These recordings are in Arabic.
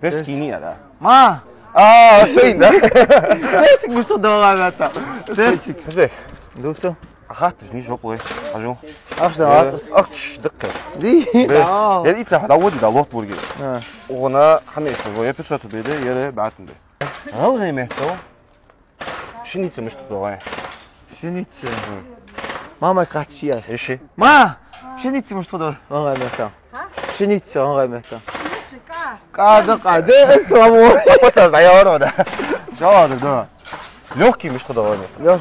Перские да. ما فين ده؟ персик مش تدور это. персик. Узбек. دوسو. أخذت جنيه جوبوي. أجو. أخذ أخش دقة. دي. يعني إيه صح داودي دا لوت برجر. وأنا حميش ويا بتشوت بيده يلا بعتني. هو زي ما هو. شنو مش تدور. شنيتش. ماما قاعد شياس. إيش؟ ما شنيتش مش تدور. والله مهتا. شنيتش والله مهتا. قاعد اسمه. وات از عيار ده. شو هذا ده؟ لوكي مش تدور. لا.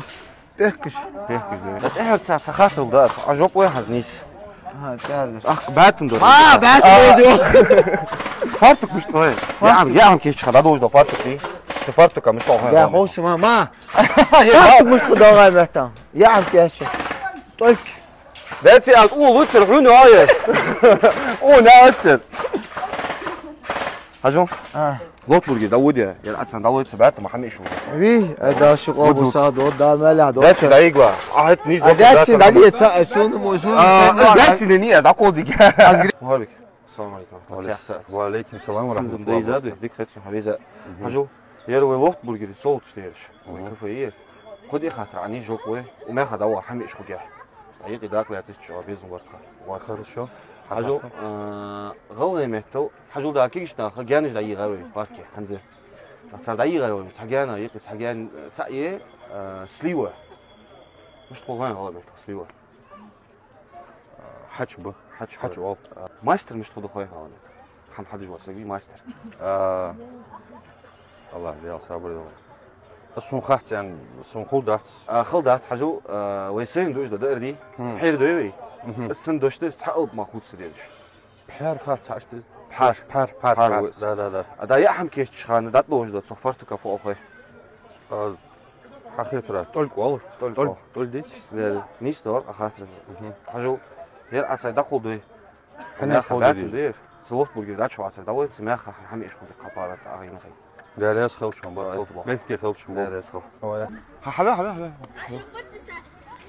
بيحكش ده. إحنا ساعات ده. أجوب واحد نيس. ها تعرف. أخ بعتن دور. ما بعتن دور. فارتك مش طايق. يا عم كيش خد هذا وش فارتك دي. فارتك مش طايق. يا خوش ما فارتك مش تدور مهتا. يا عم كيش. طيب. ده في على طول وتر حلو هاي. ناتر. هجوم. لوت برجر داود يا الأحسن داود سبعة ما حمي شو. وي هذا شو أبو صاد وده مالح ده. ده تلاقي جوا. هات نيز. ده تلاقي تسأل موزون. ده تلاقي ده كودي. هاربك. السلام عليكم. وعليكم السلام ورحمة الله. ده زاد ديك خدش حبيزة. هجوم. يروي لوت برجر صوت شتيرش. وكفاية. خدي خاطر عني جوكوي وما خد هو حمي شو جاه. عيقي داك لا تشجع بيزن ورقة. واخر شو؟ حجو غلي مهتل حجو داكيش دا خجانش داي غاوي باركي حنزه تصار داي غاوي تحجانا يق تحجان تايه سليوه مش طوغان غلي مهتل سليوه حجبه حجو ماستر مش طوغ خوي غلي حم حد جوا سوي ماستر الله يا صابر السون خاحت يعني السون خلدات خلدات حجو ويسين دوش دا دي حير دوي السن دوشته حقب ما خود سريش بحار خاحت عشت بحار لا دا يا حم كيش خان دا دوش دا صفرت كفو اخوي حقيقة طلق والله طلق ديش نيس دور اخاطر حجو يا اسا دخل دوي انا خود دي صوت برجر دا شو اسا دوت سماخ حمي ايش خود قبارات اغين خي لا لا خوش من برا ملكي خوش من لا سخو برا حبيبي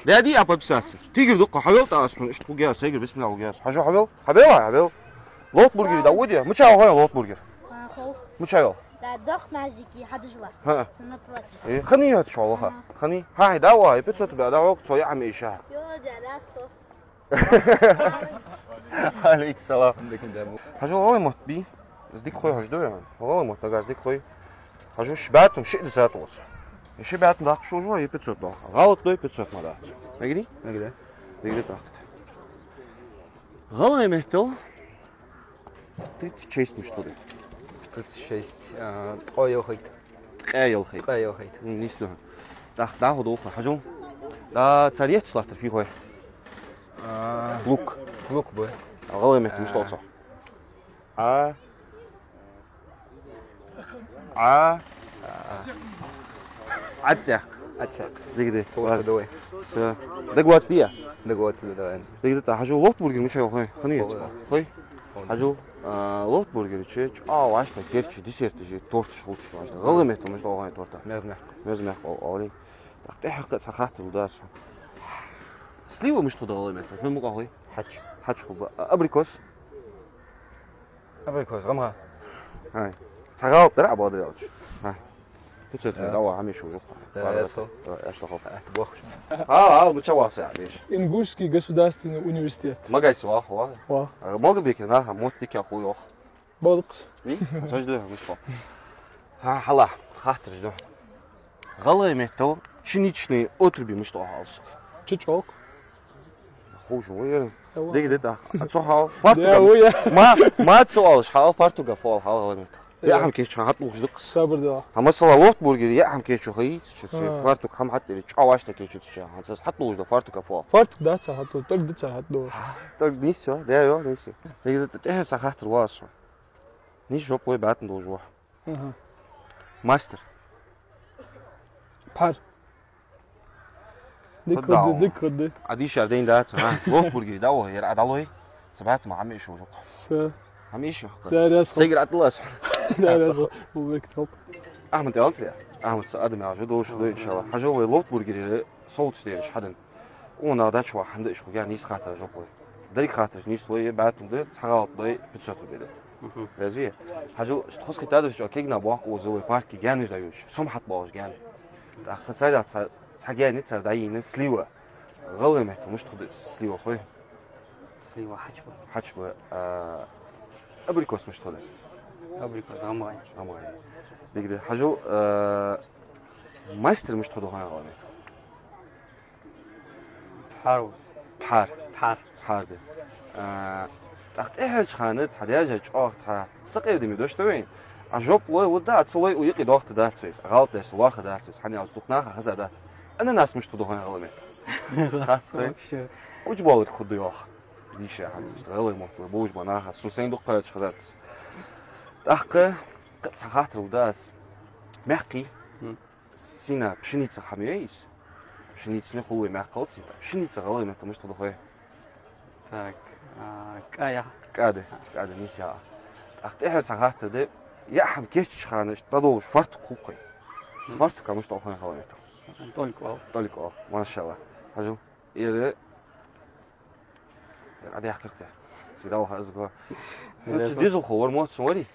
لا دي ابا بساتس تيجي دقه حبيبي اصلا ايش تقول يا سيجر بسم الله وجاس حاجه حبيبي لوت برجر داود يا مش هو لوت برجر مش هو لا دخ ماجيكي حد جوا ها سنة بروجكت ايه خني هات شو والله خني هاي دواء بتسوت بقى دواء تو يا عم ايشها يو جلاسو عليك السلام حاجه والله ما تبي ديك خويا هجدو يعني والله ما تلقاش ديك خويا حاجه شبعتهم شيء ذات وصل شبعت داخل شو جوا يبتسوت داخل غلط دوي بتسوت ما داخل نقدي نقدر تاخذ غلا مهتل 36 مش طريق 36 قايل خيط قايل خيط نيستو دا هدوخ حجم دا تاريخ صلاة في خوي لوك بوي غلا مهتل مش طول صح عتاق ديك دوي دقوات دي دقوات دوي ديك حجو لوت برجر مش هو خنيه خوي حجو لوت برجر تشيش واشتا كيرتش ديسيرت جي تورت شغل شو واشتا غلا مهتل مش طول تورته مزمح اولي تحقق سخات وداس سليوه مش طول غلا مهتل فين مقا هوي حج خب ابريكوس غمها هاي تغاوب درع بادر ياوش هاي بتشوف دوا عمي شو يا سو بوخش متشوه ساعة ليش Ингушский государственный университет. ما جاي سواخ Ва. ما قبل كنا موت لك يا اخوي اخ Балыкс. مين سجده مش فاهم حلا خاطر جدو غلا مهتل شنيشني اوتربي مش طاح алсық Чучок. خوش ويا ديك ده تصحى يا ويا. ما تسوالش حال فارتوغا فول حال غلا مهتل يا عم كيش هات لوش دقس صبر ده. هم صلا لوت برجر يا عم كيش خيط شو فارتوغ هم حتى تشاواش تكيش تشا هات حط لوش ده فارتوغا فول Фартук даца хату, только даца хату. طيب نيسيو ده يا نيسيو ديك ده ساخت الواسو نيش جو بوي بعتن دوج واحد ماستر Пар. ديك عادي شاردين ده تمام لوت برجر ده وهي عدلوي سبعت مع عمي شو عمي شو درس سيجر اطلس درس وبكتب. احمد يالسيا احمد ادم يا جدوش ان شاء الله حاجه لوت برجر صوت ستيرش حدن وانا دا شو حند شو يعني نيس خاطر جو بوي ديك خاطر نيس لوي بعت ده تحاول ضي بتشوت بده رازيه حاجو تخص كتادر شو كيجنا باق وزوي بارك جانج دايوش سمحت باوش جان تاخد سايدات تسحجاني تسرداين سليوه غلي مهت مش تخد سليوه خوي سليوه حجبه ابريكوس مش تخد ابريكوس غمغاي ديك حاجو مايستر مش تخد هاي غلي بحار ده تاخد ايه خانت حداجه اخت سقير دي ميدوش توين اجوب لو ودات سوي ويقي دوخت دات سويس غلط ده واخ دات سويس حني اوزدوخنا خزا دات انا ناس مش تدوخن غلمت خاص وش بالك خد ياخ ليش حاسس غلي مطلوب بوج بناها سوسين دوقات خزات تاخ صحات وداس محقي سينا بشنيت حميس بشنيت نخوي ما قلت بشنيت غلمت مش تدوخه تاك كايا قاعده نيسيا اخت احد ساعات ده يا حب كيش خانش تدوش فرت كوقي فرت كمش توخن خويته طولكو ما شاء الله حاجو يده عادي حكرته سيدا وها ازغو ديزو خور موت سوري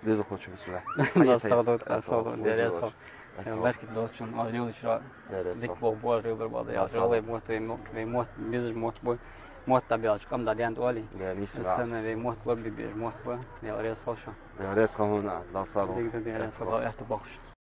ديزو خوش بسم الله صادو دريسو ماركت دوتشون اجيو شرا ديك بو ريبر بعض يا روي موت بيز موت تبعش كم داديان تولي السنة دي موت بيج موت يا ريس خوشة يا ريس خونا لا صاروا ديك دي ريس خوشة